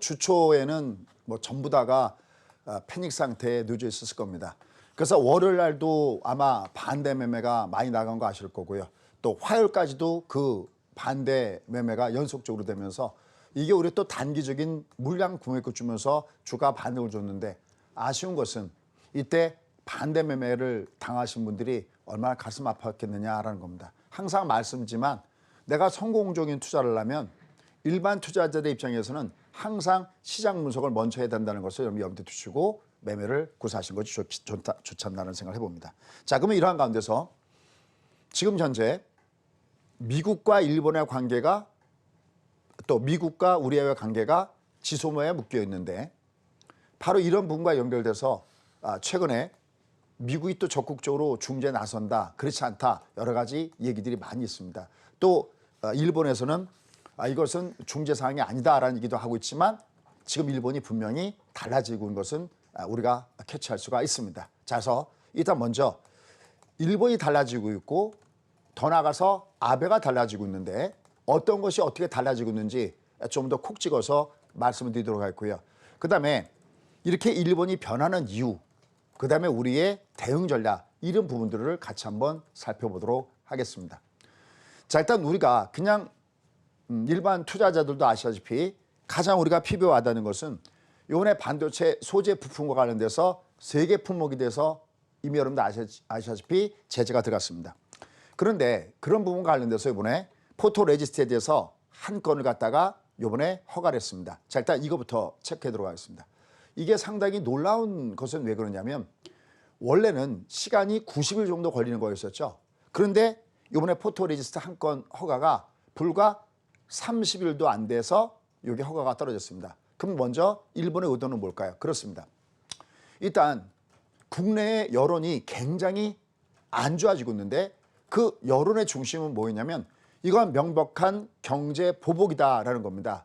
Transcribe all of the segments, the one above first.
주초에는 뭐 전부 다가 패닉 상태에 누져 있었을 겁니다. 그래서 월요일 날도 아마 반대 매매가 많이 나간 거 아실 거고요. 또 화요일까지도 그 반대 매매가 연속적으로 되면서 이게 우리 또 단기적인 물량 구매권 주면서 주가 반등을 줬는데, 아쉬운 것은 이때 반대 매매를 당하신 분들이 얼마나 가슴 아팠겠느냐라는 겁니다. 항상 말씀이지만 내가 성공적인 투자를 하면 일반 투자자들의 입장에서는 항상 시장 분석을 먼저 해야 된다는 것을 염두에 두시고 매매를 구사하신 것이 좋지 않나는 생각을 해봅니다. 자, 그러면 이러한 가운데서 지금 현재 미국과 일본의 관계가, 또 미국과 우리의 관계가 지소미아에 묶여 있는데, 바로 이런 부분과 연결돼서 최근에 미국이 또 적극적으로 중재에 나선다, 그렇지 않다, 여러 가지 얘기들이 많이 있습니다. 또 일본에서는 이것은 중재 사항이 아니다라는 얘기도 하고 있지만, 지금 일본이 분명히 달라지고 있는 것은 우리가 캐치할 수가 있습니다. 자, 그래서 일단 먼저 일본이 달라지고 있고, 더 나아가서 아베가 달라지고 있는데 어떤 것이 어떻게 달라지고 있는지 좀 더 콕 찍어서 말씀을 드리도록 하겠고요. 그 다음에 이렇게 일본이 변하는 이유, 그 다음에 우리의 대응 전략, 이런 부분들을 같이 한번 살펴보도록 하겠습니다. 자, 일단 우리가 그냥 일반 투자자들도 아시다시피 가장 우리가 피부에 와닿는 것은 이번에 반도체 소재 부품과 관련돼서 세계 품목에 대해서 이미 여러분들 아시다시피 제재가 들어갔습니다. 그런데 그런 부분과 관련돼서 이번에 포토레지스트에 대해서 한 건을 갖다가 이번에 허가를 했습니다. 자, 일단 이거부터 체크해 들어가겠습니다. 이게 상당히 놀라운 것은 왜 그러냐면, 원래는 시간이 90일 정도 걸리는 거였었죠. 그런데 이번에 포토레지스트 한 건 허가가 불과 30일도 안 돼서 이게 허가가 떨어졌습니다. 그럼 먼저 일본의 의도는 뭘까요? 그렇습니다. 일단 국내의 여론이 굉장히 안 좋아지고 있는데, 그 여론의 중심은 뭐였냐면 이건 명백한 경제 보복이다라는 겁니다.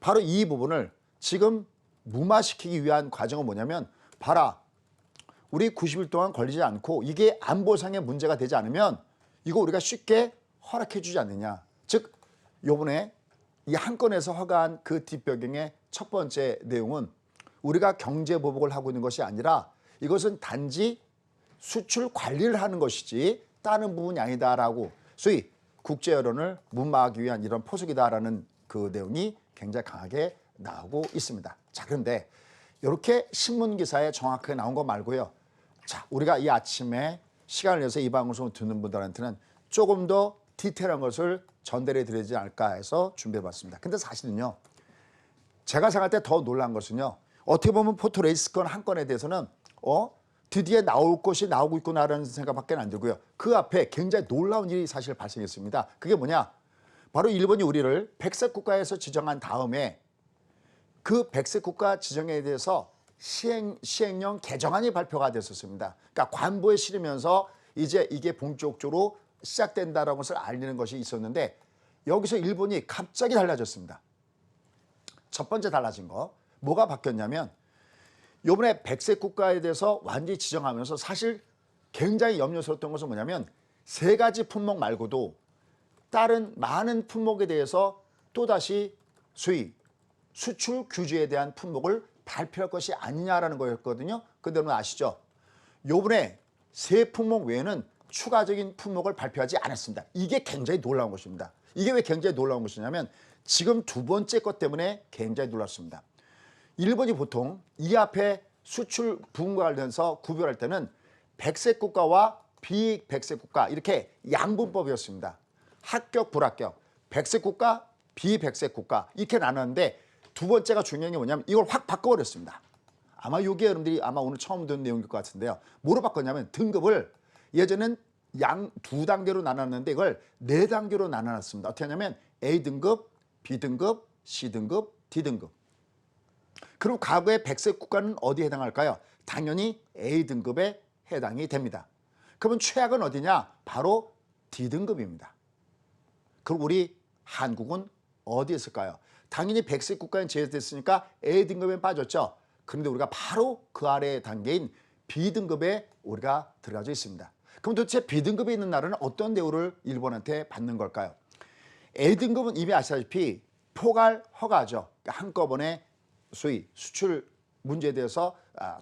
바로 이 부분을 지금 무마시키기 위한 과정은 뭐냐면, 봐라, 우리 90일 동안 걸리지 않고 이게 안보상의 문제가 되지 않으면 이거 우리가 쉽게 허락해 주지 않느냐. 즉 요번에 이 한 건에서 허가한 그 뒷배경의 첫 번째 내용은 우리가 경제 보복을 하고 있는 것이 아니라 이것은 단지 수출 관리를 하는 것이지 다른 부분이 아니다라고, 소위 국제 여론을 무마하기 위한 이런 포석이다라는 그 내용이 굉장히 강하게 나오고 있습니다. 자, 그런데 이렇게 신문 기사에 정확하게 나온 거 말고요. 자, 우리가 이 아침에 시간을 내서 이 방송을 듣는 분들한테는 조금 더 디테일한 것을 전달해 드리지 않을까 해서 준비해 봤습니다. 근데 사실은요, 제가 생각할 때 더 놀란 것은요, 어떻게 보면 포토레지스트 건 한 건에 대해서는 드디어 나올 것이 나오고 있구나라는 생각밖에 안 들고요. 그 앞에 굉장히 놀라운 일이 사실 발생했습니다. 그게 뭐냐? 바로 일본이 우리를 백색 국가에서 지정한 다음에 그 백색 국가 지정에 대해서 시행령 개정안이 발표가 됐었습니다. 그러니까 관보에 실으면서 이제 이게 본격적으로 시작된다는 것을 알리는 것이 있었는데, 여기서 일본이 갑자기 달라졌습니다. 첫 번째 달라진 거, 뭐가 바뀌었냐면, 이번에 백색 국가에 대해서 완전히 지정하면서 사실 굉장히 염려스러웠던 것은 뭐냐면, 세 가지 품목 말고도 다른 많은 품목에 대해서 또다시 소위 수출 규제에 대한 품목을 발표할 것이 아니냐라는 거였거든요. 근데 여러분 아시죠? 요번에 세 품목 외에는 추가적인 품목을 발표하지 않았습니다. 이게 굉장히 놀라운 것입니다. 이게 왜 굉장히 놀라운 것이냐면, 지금 두 번째 것 때문에 굉장히 놀랐습니다. 일본이 보통 이 앞에 수출 부분과 관련해서 구별할 때는 백색 국가와 비백색 국가, 이렇게 양분법이었습니다. 합격, 불합격, 백색 국가, 비백색 국가, 이렇게 나눴는데, 두 번째가 중요한 게 뭐냐면 이걸 확 바꿔버렸습니다. 아마 이게 여러분들이 아마 오늘 처음 듣는 내용일 것 같은데요. 뭐로 바꿨냐면, 등급을 예전엔 두 단계로 나눴는데 이걸 네 단계로 나눠놨습니다. 어떻게 하냐면 A등급, B등급, C등급, D등급. 그럼 과거의 백색 국가는 어디에 해당할까요? 당연히 A등급에 해당이 됩니다. 그러면 최악은 어디냐? 바로 D등급입니다. 그럼 우리 한국은 어디에 있을까요? 당연히 백색 국가에 제외됐으니까 A등급에 빠졌죠. 그런데 우리가 바로 그 아래 단계인 B등급에 우리가 들어가져 있습니다. 그럼 도대체 B등급에 있는 나라는 어떤 대우를 일본한테 받는 걸까요? A등급은 이미 아시다시피 포괄 허가죠. 그러니까 한꺼번에 소위 수출 문제에 대해서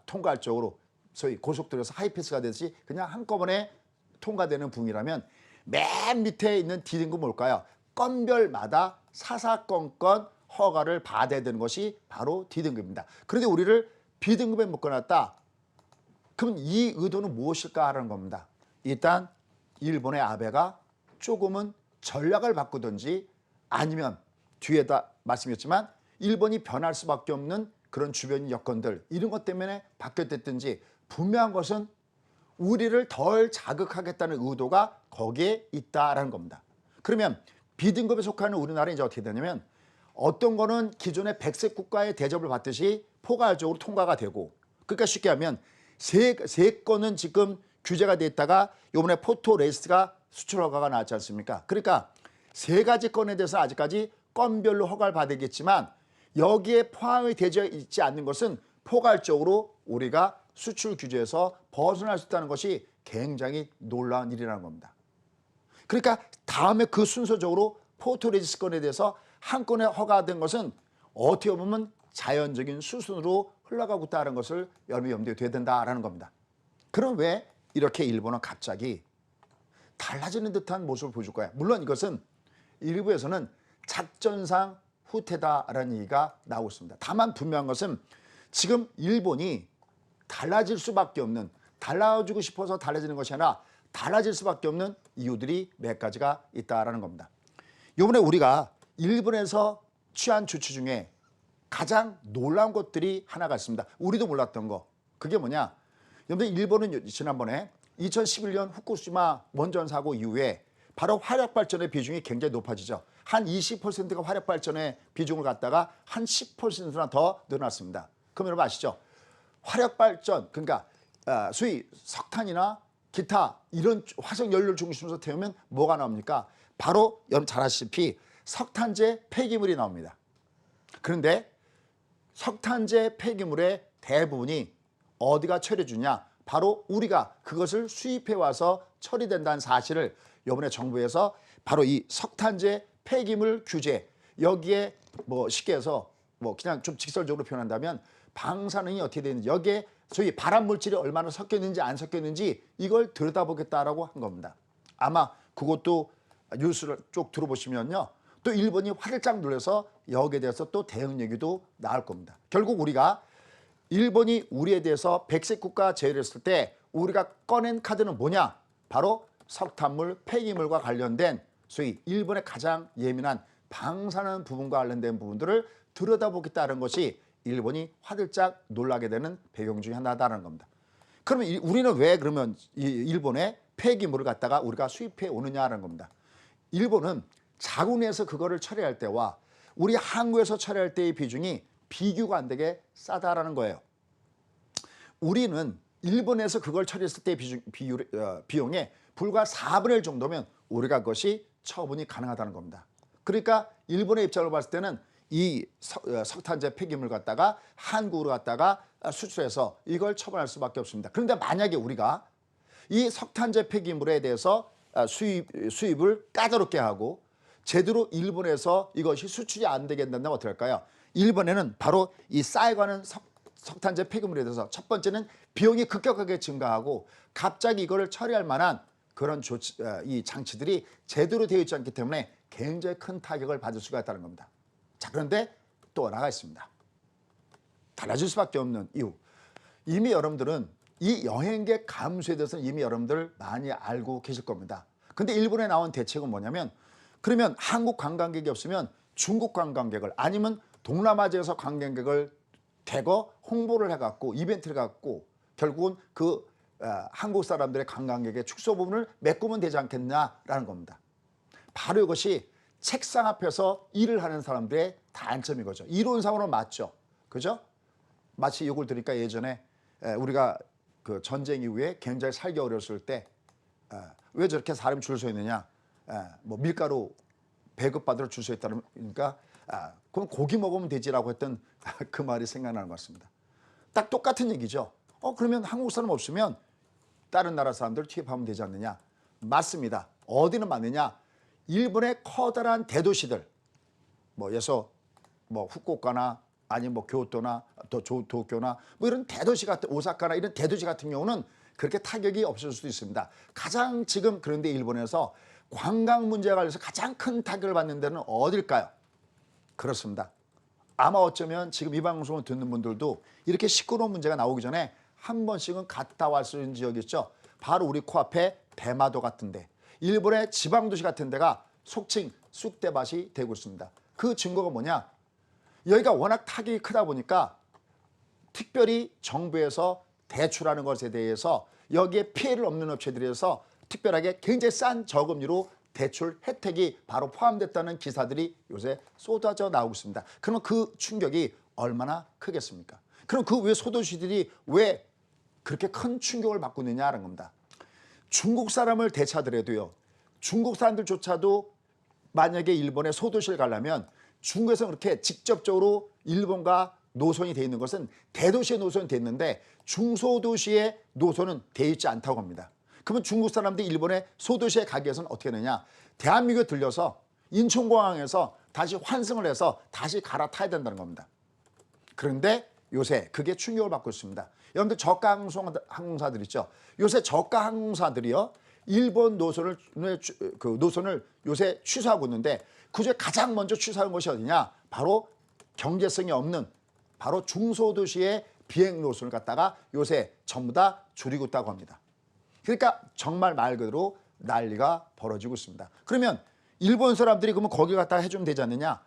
통과할 쪽으로 소위 고속도로에서 하이패스가 되듯이 그냥 한꺼번에 통과되는 부분이라면 맨 밑에 있는 D등급 뭘까요? 건별마다 사사건건 허가를 받아야 되는 것이 바로 D등급입니다. 그런데 우리를 B등급에 묶어놨다. 그럼 이 의도는 무엇일까 하는 겁니다. 일단 일본의 아베가 조금은 전략을 바꾸든지 아니면 뒤에다 말씀드렸지만 일본이 변할 수밖에 없는 그런 주변 여건들 이런 것 때문에 바뀌었든지 분명한 것은 우리를 덜 자극하겠다는 의도가 거기에 있다라는 겁니다. 그러면 B등급에 속하는 우리나라는 이제 어떻게 되냐면 어떤 거는 기존의 백색 국가의 대접을 받듯이 포괄적으로 통과가 되고 그러니까 쉽게 하면 세 건은 지금 규제가 돼 있다가 이번에 포토레이스가 수출 허가가 나왔지 않습니까? 그러니까 세 가지 건에 대해서 아직까지 건별로 허가를 받겠지만 여기에 포함이 되어 있지 않는 것은 포괄적으로 우리가 수출 규제에서 벗어날 수 있다는 것이 굉장히 놀라운 일이라는 겁니다. 그러니까 다음에 그 순서적으로 포토레지스 건에 대해서 한 건에 허가된 것은 어떻게 보면 자연적인 수순으로 흘러가고 있다는 것을 여러분이 염두에 둬야 된다라는 겁니다. 그럼 왜 이렇게 일본은 갑자기 달라지는 듯한 모습을 보여줄 거야? 물론 이것은 일부에서는 작전상 후퇴다라는 얘기가 나오고 있습니다. 다만 분명한 것은 지금 일본이 달라질 수밖에 없는 달라지고 싶어서 달라지는 것이 아니라 달라질 수밖에 없는 이유들이 몇 가지가 있다라는 겁니다. 이번에 우리가 일본에서 취한 조치 중에 가장 놀라운 것들이 하나가 있습니다. 우리도 몰랐던 거. 그게 뭐냐? 여러분 일본은 지난번에 2011년 후쿠시마 원전 사고 이후에 바로 화력발전의 비중이 굉장히 높아지죠. 한 20%가 화력발전의 비중을 갖다가 한 10%나 더 늘어났습니다. 그럼 여러분 아시죠? 화력발전 그러니까 소위 석탄이나 기타 이런 화석연료를 중심으로 태우면 뭐가 나옵니까? 바로 여러분 잘 아시다시피 석탄재 폐기물이 나옵니다. 그런데 석탄재 폐기물의 대부분이 어디가 처리해주냐? 바로 우리가 그것을 수입해 와서 처리된다는 사실을 이번에 정부에서 바로 이 석탄재 폐기물 규제 여기에 뭐 쉽게 해서 뭐 그냥 좀 직설적으로 표현한다면 방사능이 어떻게 되는지 여기에 소위 발암 물질이 얼마나 섞였는지 안 섞였는지 이걸 들여다보겠다라고 한 겁니다. 아마 그것도 뉴스를 쭉 들어보시면요. 또 일본이 화들짝 놀라서 여기에 대해서 또 대응 얘기도 나올 겁니다. 결국 우리가 일본이 우리에 대해서 백색 국가 제의를 했을 때 우리가 꺼낸 카드는 뭐냐? 바로 석탄물 폐기물과 관련된 소위 일본의 가장 예민한 방사능 부분과 관련된 부분들을 들여다보겠다는 것이 일본이 화들짝 놀라게 되는 배경 중에 하나다라는 겁니다. 그러면 우리는 왜 그러면 이 일본의 폐기물을 갖다가 우리가 수입해 오느냐라는 겁니다. 일본은 자국 내에서 그거를 처리할 때와 우리 한국에서 처리할 때의 비중이 비교가 안 되게 싸다라는 거예요. 우리는 일본에서 그걸 처리했을 때의 비용에 불과 4분의 1 정도면 우리가 그것이 처분이 가능하다는 겁니다. 그러니까 일본의 입장으로 봤을 때는 이 석탄재 폐기물 갖다가 한국으로 갖다가 수출해서 이걸 처분할 수밖에 없습니다. 그런데 만약에 우리가 이 석탄재 폐기물에 대해서 수입을 까다롭게 하고 제대로 일본에서 이것이 수출이 안 되게 된다면 어떻게 할까요? 일본에는 바로 이 쌓여가는 석탄재 폐기물에 대해서 첫 번째는 비용이 급격하게 증가하고 갑자기 이거를 처리할 만한 그런 이 장치들이 제대로 되어 있지 않기 때문에 굉장히 큰 타격을 받을 수가 있다는 겁니다. 자, 그런데 또 하나가 있습니다. 달라질 수밖에 없는 이유. 이미 여러분들은 이 여행객 감소에 대해서는 이미 여러분들 많이 알고 계실 겁니다. 근데 일본에 나온 대책은 뭐냐면 그러면 한국 관광객이 없으면 중국 관광객을 아니면 동남아 지역에서 관광객을 대거 홍보를 해갖고 이벤트를 해갖고 결국은 그 한국 사람들의 관광객의 축소 부분을 메꾸면 되지 않겠냐라는 겁니다. 바로 이것이 책상 앞에서 일을 하는 사람들의 단점인 거죠. 이론상으로는 맞죠. 그죠? 마치 이걸 들으니까 예전에 우리가 그 전쟁 이후에 굉장히 살기 어려웠을 때 왜 저렇게 사람이 줄 서 있느냐. 뭐 밀가루 배급받으러 줄 서 있다니까 그럼 고기 먹으면 되지라고 했던 그 말이 생각나는 것 같습니다. 딱 똑같은 얘기죠. 그러면 한국 사람 없으면 다른 나라 사람들 투입하면 되지 않느냐. 맞습니다. 어디는 맞느냐. 일본의 커다란 대도시들, 뭐 예서 뭐 후쿠오카나 아니 뭐 교토나 또 도쿄나 뭐 이런 대도시 같은 오사카나 이런 대도시 같은 경우는 그렇게 타격이 없을 수도 있습니다. 가장 지금 그런데 일본에서 관광 문제가 걸려서 가장 큰 타격을 받는 데는 어딜까요? 그렇습니다. 아마 어쩌면 지금 이 방송을 듣는 분들도 이렇게 시끄러운 문제가 나오기 전에 한 번씩은 갔다 갈 수 있는 지역이 있죠. 바로 우리 코앞에 대마도 같은데, 일본의 지방도시 같은 데가 속칭 쑥대밭이 되고 있습니다. 그 증거가 뭐냐? 여기가 워낙 타격이 크다 보니까 특별히 정부에서 대출하는 것에 대해서 여기에 피해를 없는 업체들에서 특별하게 굉장히 싼 저금리로 대출 혜택이 바로 포함됐다는 기사들이 요새 쏟아져 나오고 있습니다. 그러면 그 충격이 얼마나 크겠습니까? 그럼 그 왜 소도시들이 왜 그렇게 큰 충격을 받고 있느냐는 겁니다. 중국 사람을 대차더라도요, 중국 사람들조차도 만약에 일본의 소도시를 가려면 중국에서 그렇게 직접적으로 일본과 노선이 돼 있는 것은 대도시의 노선이 돼 있는데 중소도시의 노선은 돼 있지 않다고 합니다. 그러면 중국 사람들이 일본의 소도시에 가기 위해서는 어떻게 되냐? 대한민국에 들려서 인천공항에서 다시 환승을 해서 다시 갈아타야 된다는 겁니다. 그런데 요새 그게 충격을 받고 있습니다. 여러분들 저가 항공사들 있죠. 요새 저가 항공사들이요, 일본 노선을 요새 취소하고 있는데 그중에 가장 먼저 취소한 것이 어디냐? 바로 경제성이 없는 바로 중소도시의 비행 노선을 갖다가 요새 전부 다 줄이고 있다고 합니다. 그러니까 정말 말 그대로 난리가 벌어지고 있습니다. 그러면 일본 사람들이 그러면 거기 갖다가 해주면 되지 않느냐?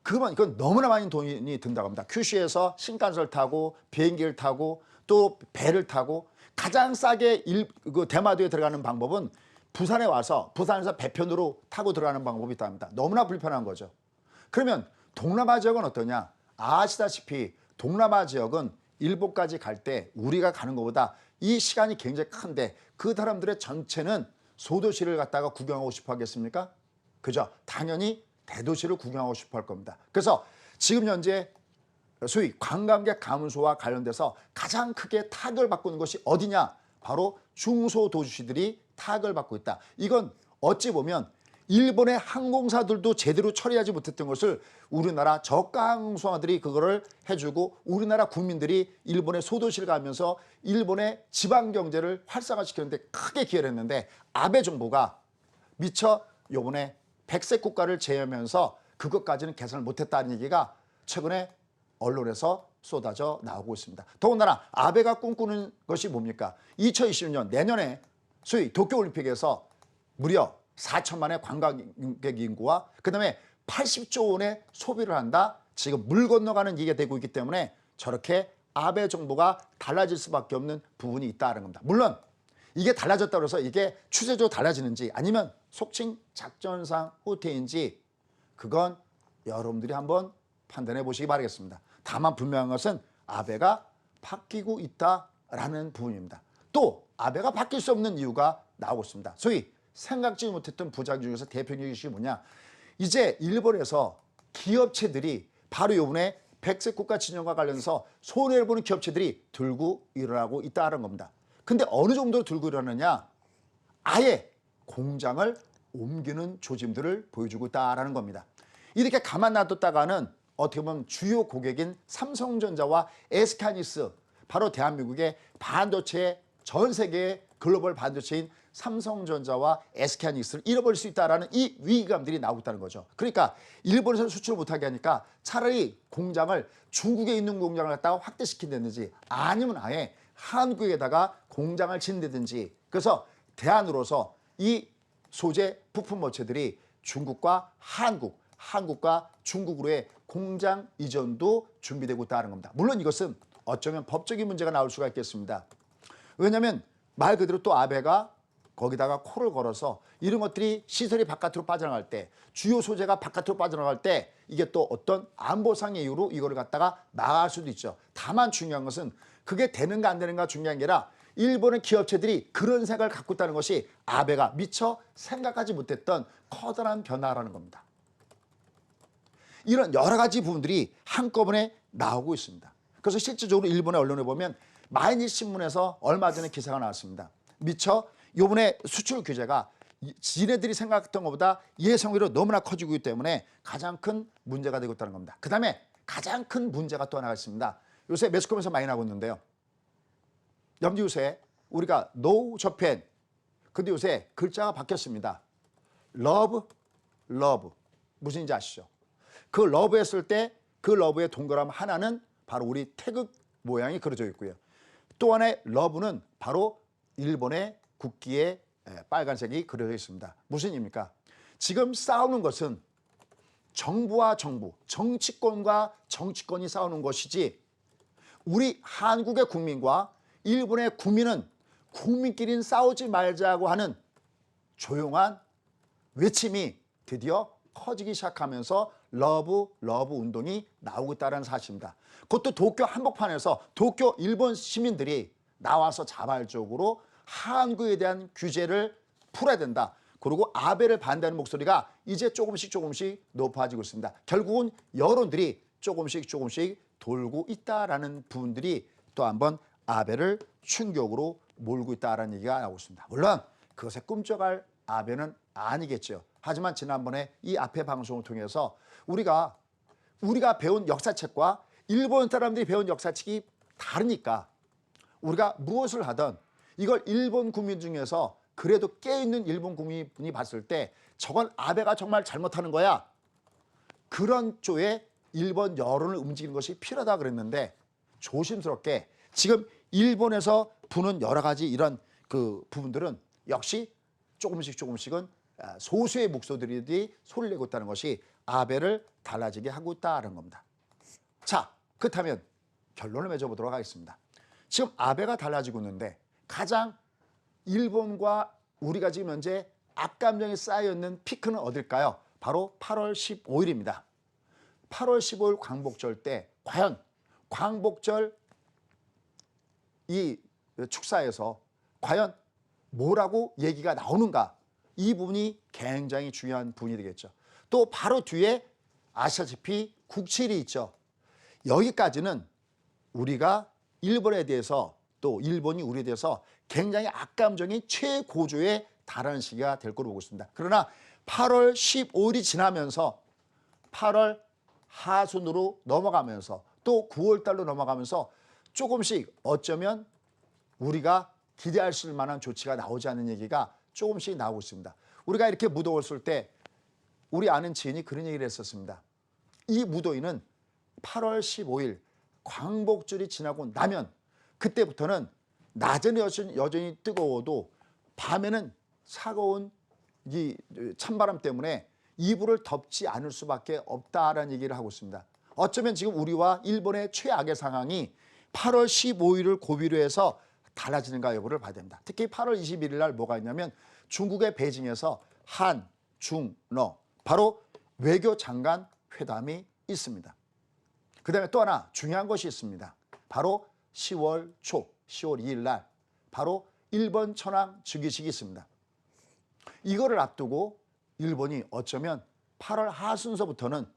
그건 너무나 많이 돈이 든다고 합니다. 큐슈에서 신칸센을 타고 비행기를 타고 또 배를 타고 가장 싸게 대마도에 들어가는 방법은 부산에 와서 부산에서 배편으로 타고 들어가는 방법이 있다고 합니다. 너무나 불편한 거죠. 그러면 동남아 지역은 어떠냐? 아시다시피 동남아 지역은 일본까지 갈 때 우리가 가는 것보다 이 시간이 굉장히 큰데 그 사람들의 전체는 소도시를 갖다가 구경하고 싶어 하겠습니까? 그죠? 당연히 대도시를 구경하고 싶어 할 겁니다. 그래서 지금 현재 소위 관광객 감소와 관련돼서 가장 크게 타격을 받고 있는 것이 어디냐? 바로 중소도시들이 타격을 받고 있다. 이건 어찌 보면 일본의 항공사들도 제대로 처리하지 못했던 것을 우리나라 저가 항공사들이 그거를 해주고 우리나라 국민들이 일본의 소도시를 가면서 일본의 지방 경제를 활성화시키는데 크게 기여를 했는데 아베 정부가 미처 요번에 백색 국가를 제외하면서 그것까지는 개선을 못했다는 얘기가 최근에 언론에서 쏟아져 나오고 있습니다. 더군다나 아베가 꿈꾸는 것이 뭡니까? 2020년 내년에 소위 도쿄올림픽에서 무려 4천만의 관광객 인구와 그다음에 80조 원의 소비를 한다. 지금 물 건너가는 얘기가 되고 있기 때문에 저렇게 아베 정부가 달라질 수밖에 없는 부분이 있다는 겁니다. 물론 이게 달라졌다고 해서 이게 추세적으로 달라지는지 아니면 속칭 작전상 후퇴인지 그건 여러분들이 한번 판단해 보시기 바라겠습니다. 다만 분명한 것은 아베가 바뀌고 있다라는 부분입니다. 또 아베가 바뀔 수 없는 이유가 나오고 있습니다. 소위 생각지 못했던 부작 중에서 대표적인 것이 뭐냐? 이제 일본에서 기업체들이 바로 이번에 백색 국가 진영과 관련해서 손해를 보는 기업체들이 들고 일어나고 있다는 겁니다. 근데 어느 정도로 들고 일어나느냐? 아예 공장을 옮기는 조짐들을 보여주고 있다는 겁니다. 이렇게 가만 놔뒀다가는 어떻게 보면 주요 고객인 삼성전자와 SK하이닉스, 바로 대한민국의 반도체 전 세계의 글로벌 반도체인 삼성전자와 SK하이닉스를 잃어버릴 수 있다는 이 위기감들이 나오고 있다는 거죠. 그러니까 일본에서 수출을 못하게 하니까 차라리 공장을 중국에 있는 공장을 갖다가 확대시킨다든지 아니면 아예 한국에다가 공장을 짓는다든지, 그래서 대안으로서 이 소재 부품 업체들이 중국과 한국과 중국으로의 공장 이전도 준비되고 있다는 겁니다. 물론 이것은 어쩌면 법적인 문제가 나올 수가 있겠습니다. 왜냐하면 말 그대로 또 아베가 거기다가 코를 걸어서 이런 것들이 시설이 바깥으로 빠져나갈 때, 주요 소재가 바깥으로 빠져나갈 때 이게 또 어떤 안보상의 이유로 이거를 갖다가 나갈 수도 있죠. 다만 중요한 것은 그게 되는가 안 되는가 중요한 게 아니라 일본의 기업체들이 그런 생각을 갖고 있다는 것이 아베가 미처 생각하지 못했던 커다란 변화라는 겁니다. 이런 여러 가지 부분들이 한꺼번에 나오고 있습니다. 그래서 실질적으로 일본의 언론에 보면 마이니치 신문에서 얼마 전에 기사가 나왔습니다. 미처 이번에 수출 규제가 지네들이 생각했던 것보다 예상외로 너무나 커지고 있기 때문에 가장 큰 문제가 되고 있다는 겁니다. 그 다음에 가장 큰 문제가 또 하나가 있습니다. 요새 매스컴에서 많이 나오고 있는데요. 염지 요새 우리가 No Japan, 근데 요새 글자가 바뀌었습니다. Love, Love. 무슨인지 아시죠? 그 러브 했을 때 그 러브의 동그라미 하나는 바로 우리 태극 모양이 그려져 있고요. 또 하나의 러브는 바로 일본의 국기에 빨간색이 그려져 있습니다. 무슨 의미입니까? 지금 싸우는 것은 정부와 정부, 정치권과 정치권이 싸우는 것이지 우리 한국의 국민과 일본의 국민은 국민끼리는 싸우지 말자고 하는 조용한 외침이 드디어 커지기 시작하면서 러브 운동이 나오고 있다는 사실입니다. 그것도 도쿄 한복판에서 도쿄 일본 시민들이 나와서 자발적으로 한국에 대한 규제를 풀어야 된다. 그리고 아베를 반대하는 목소리가 이제 조금씩 높아지고 있습니다. 결국은 여론들이 조금씩 돌고 있다라는 부분들이 또 한번 아베를 충격으로 몰고 있다라는 얘기가 나오고 있습니다. 물론 그것에 꿈쩍할 아베는 아니겠죠. 하지만 지난번에 이 앞에 방송을 통해서 우리가 배운 역사책과 일본 사람들이 배운 역사책이 다르니까 우리가 무엇을 하든 이걸 일본 국민 중에서 그래도 깨어있는 일본 국민이 봤을 때 저건 아베가 정말 잘못하는 거야. 그런 쪽에 일본 여론을 움직이는 것이 필요하다 그랬는데 조심스럽게 지금 일본에서 부는 여러 가지 이런 그 부분들은 역시 조금씩은 소수의 목소리들이 소리를 내고 있다는 것이 아베를 달라지게 하고 있다는 겁니다. 자, 그렇다면 결론을 맺어보도록 하겠습니다. 지금 아베가 달라지고 있는데 가장 일본과 우리가 지금 현재 악감정이 쌓여있는 피크는 어딜까요? 바로 8월 15일입니다. 8월 15일 광복절 때 과연 광복절 이 축사에서 과연 뭐라고 얘기가 나오는가? 이 부분이 굉장히 중요한 부분이 되겠죠. 또 바로 뒤에 아시다시피 국칠이 있죠. 여기까지는 우리가 일본에 대해서 또 일본이 우리에 대해서 굉장히 악감정이 최고조에 달하는 시기가 될 거로 보고 있습니다. 그러나 8월 15일이 지나면서 8월 하순으로 넘어가면서 또 9월 달로 넘어가면서 조금씩 어쩌면 우리가 기대할 수 있을 만한 조치가 나오지 않는 얘기가 조금씩 나오고 있습니다. 우리가 이렇게 무더웠을 때 우리 아는 지인이 그런 얘기를 했었습니다. 이 무더위는 8월 15일 광복절이 지나고 나면 그때부터는 낮에는 여전히 뜨거워도 밤에는 차가운 이 찬바람 때문에 이불을 덮지 않을 수밖에 없다라는 얘기를 하고 있습니다. 어쩌면 지금 우리와 일본의 최악의 상황이 8월 15일을 고비로 해서 달라지는가 여부를 봐야 됩니다. 특히 8월 21일 날 뭐가 있냐면 중국의 베이징에서 한, 중, 러 바로 외교장관 회담이 있습니다. 그 다음에 또 하나 중요한 것이 있습니다. 바로 10월 초, 10월 2일 날 바로 일본 천황 즉위식이 있습니다. 이거를 앞두고 일본이 어쩌면 8월 하순서부터는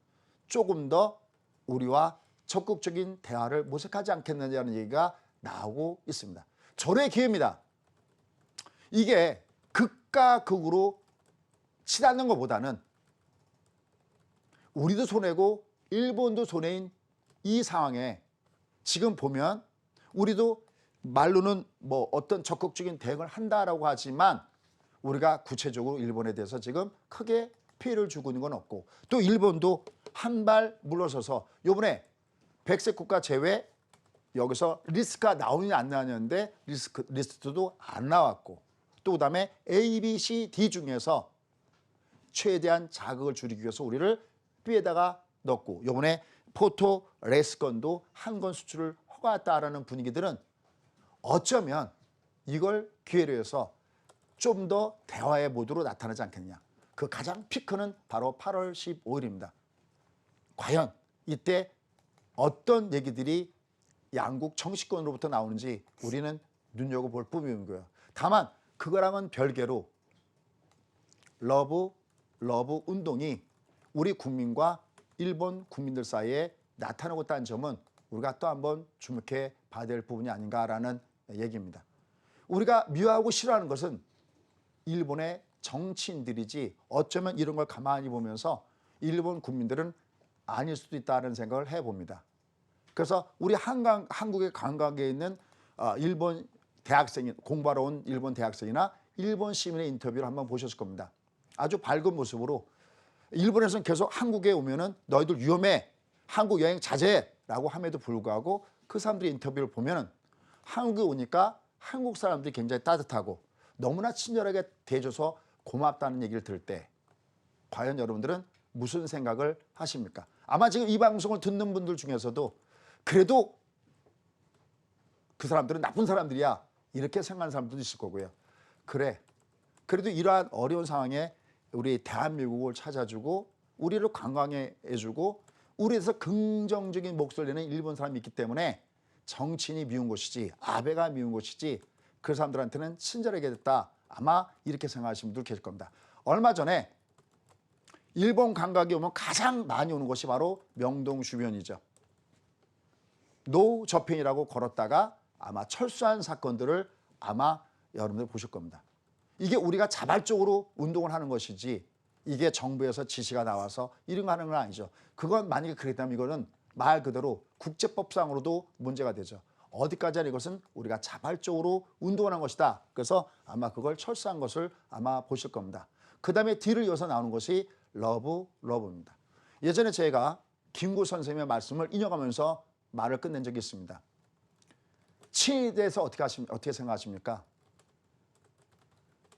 조금 더 우리와 적극적인 대화를 모색하지 않겠느냐는 얘기가 나오고 있습니다. 절호의 기회입니다. 이게 극과 극으로 치닫는 것보다는 우리도 손해고 일본도 손해인 이 상황에 지금 보면 우리도 말로는 뭐 어떤 적극적인 대응을 한다라고 하지만 우리가 구체적으로 일본에 대해서 지금 크게 피해를 주고 있는 건 없고 또 일본도 한 발 물러서서 이번에 100세 국가 제외 여기서 리스트가 나오느냐 안 나오는데 리스트도 안 나왔고 또 그다음에 A, B, C, D 중에서 최대한 자극을 줄이기 위해서 우리를 B에다가 넣고 이번에 포토 레스건도 한 건 수출을 허가했다라는 분위기들은 어쩌면 이걸 기회로 해서 좀 더 대화의 모드로 나타나지 않겠느냐. 그 가장 피크는 바로 8월 15일입니다. 과연 이때 어떤 얘기들이 양국 정치권으로부터 나오는지 우리는 눈여겨볼 뿐이고요. 다만 그거랑은 별개로 러브 운동이 우리 국민과 일본 국민들 사이에 나타나고 있다는 점은 우리가 또 한번 주목해 봐야 될 부분이 아닌가라는 얘기입니다. 우리가 미워하고 싫어하는 것은 일본의 정치인들이지 어쩌면 이런 걸 가만히 보면서 일본 국민들은 아닐 수도 있다는 생각을 해봅니다. 그래서 우리 한국의 관광에 있는 일본 대학생이 공부하러 온 일본 대학생이나 일본 시민의 인터뷰를 한번 보셨을 겁니다. 아주 밝은 모습으로 일본에서는 계속 한국에 오면은 너희들 위험해, 한국 여행 자제라고 함에도 불구하고 그 사람들의 인터뷰를 보면은 한국에 오니까 한국 사람들이 굉장히 따뜻하고 너무나 친절하게 대해줘서 고맙다는 얘기를 들을 때 과연 여러분들은 무슨 생각을 하십니까? 아마 지금 이 방송을 듣는 분들 중에서도 그래도 그 사람들은 나쁜 사람들이야 이렇게 생각하는 사람들도 있을 거고요. 그래, 그래도 이러한 어려운 상황에 우리 대한민국을 찾아주고 우리를 관광해주고 우리에서 긍정적인 목소리를 내는 일본 사람이 있기 때문에 정치인이 미운 것이지 아베가 미운 것이지 그 사람들한테는 친절하게 됐다. 아마 이렇게 생각하시는 분들 계실 겁니다. 얼마 전에 일본 관광이 오면 가장 많이 오는 곳이 바로 명동 주변이죠. 노 저편이라고 걸었다가 아마 철수한 사건들을 아마 여러분들 보실 겁니다. 이게 우리가 자발적으로 운동을 하는 것이지 이게 정부에서 지시가 나와서 이런 거 하는 건 아니죠. 그건 만약에 그랬다면 이거는 말 그대로 국제법상으로도 문제가 되죠. 어디까지 하는 이것은 우리가 자발적으로 운동을 한 것이다. 그래서 아마 그걸 철수한 것을 아마 보실 겁니다. 그 다음에 뒤를 이어서 나오는 것이 러브입니다. 예전에 제가 김구 선생님의 말씀을 인용하면서 말을 끝낸 적이 있습니다. 친일에 대해서 어떻게 생각하십니까?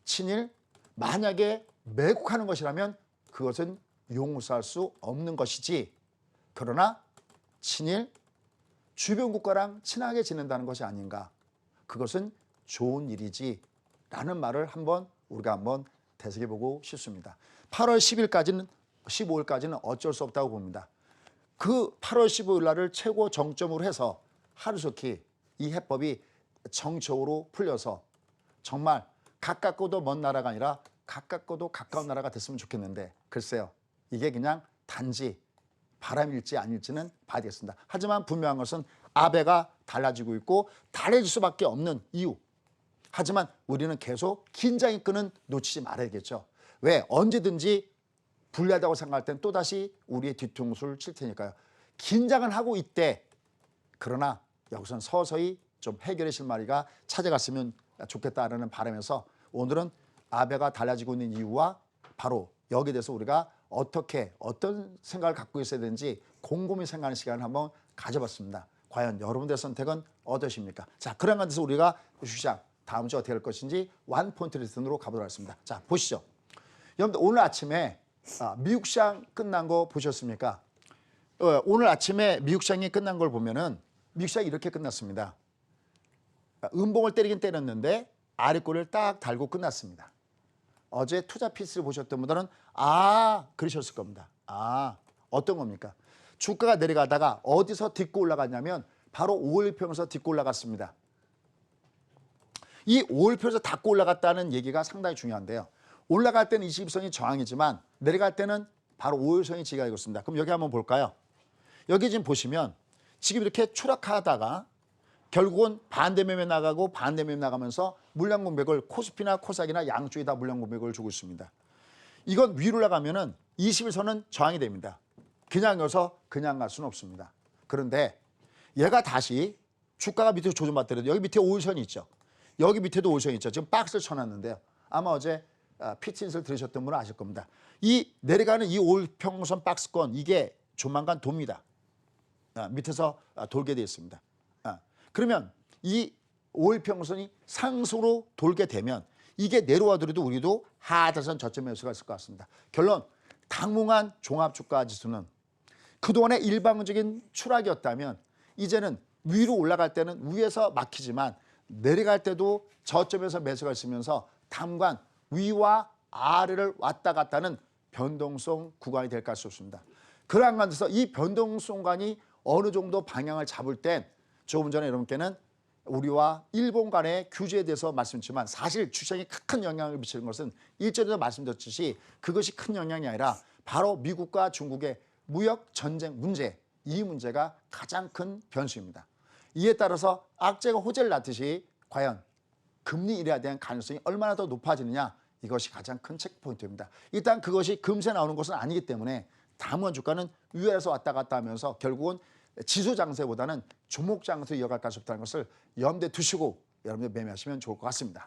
친일, 만약에 매국하는 것이라면 그것은 용서할 수 없는 것이지 그러나 친일, 주변 국가랑 친하게 지낸다는 것이 아닌가. 그것은 좋은 일이지 라는 말을 우리가 한번 되새겨보고 싶습니다. 8월 10일까지는 15일까지는 어쩔 수 없다고 봅니다. 그 8월 15일 날을 최고 정점으로 해서 하루속히 이 해법이 정적으로 풀려서 정말 가깝고도 먼 나라가 아니라 가깝고도 가까운 나라가 됐으면 좋겠는데 글쎄요. 이게 그냥 단지 바람일지 아닐지는 봐야 되겠습니다. 하지만 분명한 것은 아베가 달라지고 있고 달라질 수밖에 없는 이유. 하지만 우리는 계속 긴장의 끈은 놓치지 말아야겠죠. 왜? 언제든지 불리하다고 생각할 땐 또다시 우리의 뒤통수를 칠 테니까요. 긴장을 하고 있대. 그러나 여기서는 서서히 좀 해결의 실마리가 찾아갔으면 좋겠다라는 바람에서 오늘은 아베가 달라지고 있는 이유와 바로 여기에 대해서 우리가 어떤 생각을 갖고 있어야 되는지 곰곰이 생각하는 시간을 한번 가져봤습니다. 과연 여러분들의 선택은 어떠십니까? 자, 그런 관계에서 우리가 주시장 다음 주 어떻게 할 것인지 원포인트 레슨으로 가보도록 하겠습니다. 자, 보시죠. 여러분들 오늘 아침에 미국 시장 끝난 거 보셨습니까? 오늘 아침에 미국 시장이 끝난 걸 보면은 미국 시장이 이렇게 끝났습니다. 음봉을 때리긴 때렸는데 아래꼬리를 딱 달고 끝났습니다. 어제 투자 피스를 보셨던 분들은 그러셨을 겁니다. 어떤 겁니까? 주가가 내려가다가 어디서 딛고 올라갔냐면 바로 5일평에서 딛고 올라갔습니다. 이 5일평에서 닫고 올라갔다는 얘기가 상당히 중요한데요. 올라갈 때는 22선이 저항이지만 내려갈 때는 바로 5일선이 지지가 있습니다. 그럼 여기 한번 볼까요? 여기 지금 보시면 지금 이렇게 추락하다가 결국은 반대 매매 나가고 반대 매매 나가면서 물량 공백을 코스피나 코스닥이나 양쪽이 다 물량 공백을 주고 있습니다. 이건 위로 올라가면은 21선은 저항이 됩니다. 그냥 여서 그냥 갈 수는 없습니다. 그런데 얘가 다시 주가가 밑으로 조정받더라도 여기 밑에 5일선이 있죠. 여기 밑에도 5일선이 있죠. 지금 박스를 쳐놨는데요. 아마 어제 피트니스를 들으셨던 분은 아실 겁니다. 이 내려가는 이 5일평선 박스권 이게 조만간 돕니다. 밑에서 돌게 되어 있습니다. 그러면 이 5일평선이 상승으로 돌게 되면 이게 내려와더라도 우리도 하단선 저점에 수가 있을 것 같습니다. 결론, 당분간 종합주가지수는 그동안의 일방적인 추락이었다면 이제는 위로 올라갈 때는 위에서 막히지만 내려갈 때도 저점에서 매수가 있으면서 당분간 위와 아래를 왔다 갔다 하는 변동성 구간이 될 가능성이 없습니다. 그러한 관계에서 이 변동성관이 어느 정도 방향을 잡을 땐 조금 전에 여러분께는 우리와 일본 간의 규제에 대해서 말씀드렸지만 사실 주식시장에 큰 영향을 미치는 것은 일전에도 말씀드렸듯이 그것이 큰 영향이 아니라 바로 미국과 중국의 무역 전쟁 문제, 이 문제가 가장 큰 변수입니다. 이에 따라서 악재가 호재를 낳듯이 과연 금리 인하에 대한 가능성이 얼마나 더 높아지느냐, 이것이 가장 큰 체크포인트입니다. 일단 그것이 금세 나오는 것은 아니기 때문에 당분간 주가는 위에서 왔다 갔다 하면서 결국은 지수 장세보다는 종목 장세 이어갈 가능성이 있다는 것을 염두에 두시고 여러분들 매매하시면 좋을 것 같습니다.